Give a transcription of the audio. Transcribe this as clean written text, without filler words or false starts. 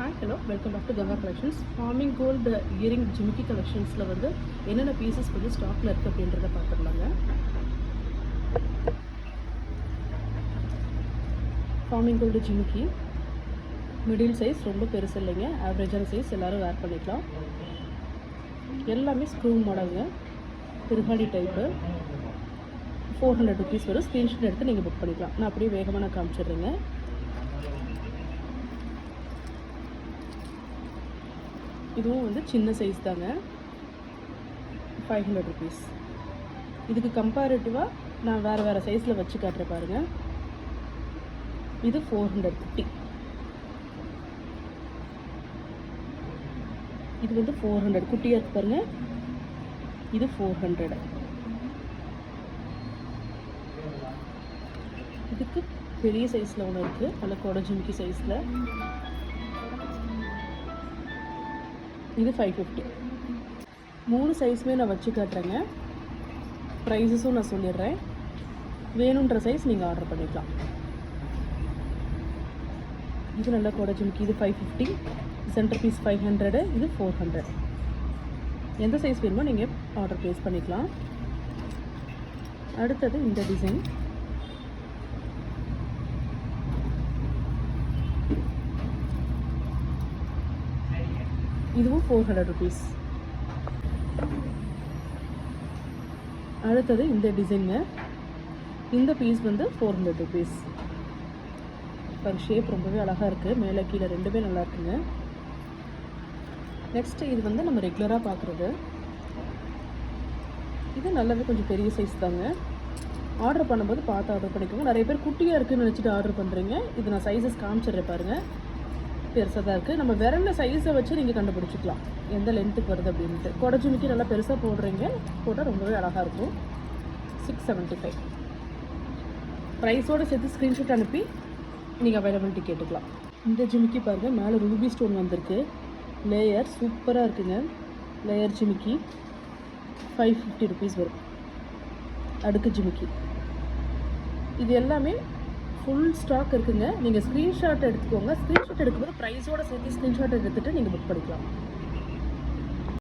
Hi, hello, welcome back to Ganga Collections. Farming Gold Earring Jimiki Collectionsல வந்து என்னென்ன pieces வந்து ஸ்டாக்ல இருக்கு அப்படின்றத பார்த்துடலாங்க. Farming Gold Jimiki middle size, ரொம்ப பெருசு இல்லைங்க, ஆவரேஜான சைஸ், எல்லாரும் வேர் பண்ணிக்கலாம். எல்லாமே ஸ்க்ரூ மாடலுங்க, திருகாடி டைப்பு. 400 rupees வரும். ஸ்க்ரீன்ஷாட் எடுத்து நீங்கள் புக் பண்ணிக்கலாம். நான் அப்படியே வேகமாக நான் காமிச்சிடுறேங்க. இதுவும் வந்து சின்ன சைஸ் தாங்க, 500 rupees. இதுக்கு கம்பேரிட்டிவாக நான் வேறு சைஸில் வச்சு காட்டுறேன் பாருங்கள். இது 450. இது வந்து 400 குட்டியாக இருக்கு பாருங்கள். இது 400. இதுக்கு பெரிய சைஸில் ஒன்று இருக்குது, நல்ல கொடை ஜிமிக்கி சைஸில். இது 550. 3 சைஸுமே நான் வச்சு காட்டுறேங்க. ப்ரைஸஸும் நான் சொல்லிடுறேன். வேணுன்ற சைஸ் நீங்கள் ஆர்டர் பண்ணிக்கலாம். இது நல்ல கொடை ஜிமிக்கி. இது 550. Center piece 500. இது 400. எந்த சைஸ் வேணுமோ நீங்கள் ஆர்டர் ப்ளேஸ் பண்ணிக்கலாம். அடுத்தது இந்த டிசைன். இதுவும் 400 rupees. அடுத்தது இந்த டிசைனுங்க. இந்த பீஸ் வந்து 400 rupees. இப்போ ஷேப் ரொம்பவே அழகாக இருக்குது, மேலே கீழே ரெண்டுமே நல்லா இருக்குங்க. நெக்ஸ்ட்டு இது வந்து நம்ம ரெகுலராக பார்க்குறது. இது நல்லாவே கொஞ்சம் பெரிய சைஸ் தாங்க. ஆர்டர் பண்ணும்போது பார்த்து ஆர்டர் பண்ணிக்கோங்க. நிறைய பேர் குட்டியாக இருக்குதுன்னு நினச்சிட்டு ஆர்டர் பண்ணுறீங்க. இது நான் சைஸஸ் காமிச்சிடுறேன் பாருங்கள். பெருசாக தான் இருக்குது. நம்ம விரலில் சைஸை வச்சு நீங்கள் கண்டுபிடிச்சிக்கலாம் எந்த லென்த்துக்கு வருது அப்படின்ட்டு. கொடை ஜிமிக்கி நல்லா பெருசாக போடுறீங்க, போட்டால் ரொம்பவே அழகாக இருக்கும். 675. ப்ரைஸோடு சேர்த்து ஸ்க்ரீன்ஷாட் அனுப்பி நீங்கள் அவைலபிலிட்டி கேட்டுக்கலாம். இந்த ஜிமிக்கி பாருங்கள், மேலே ரூபி ஸ்டோன் வந்திருக்கு. லேயர் சூப்பராக இருக்குங்க. லேயர் ஜிமிக்கி 550 rupees வரும். அடுக்கு ஜிமிக்கி. இது எல்லாமே ஃபுல் ஸ்டாக் இருக்குங்க. நீங்கள் ஸ்க்ரீன்ஷாட் எடுத்துக்கோங்க. ஸ்க்ரீன்ஷாட் எடுக்கும்போது ப்ரைஸோடு சேர்த்து ஸ்க்ரீன்ஷாட் எடுத்துகிட்டு நீங்கள் புக் பண்ணிக்கலாம்.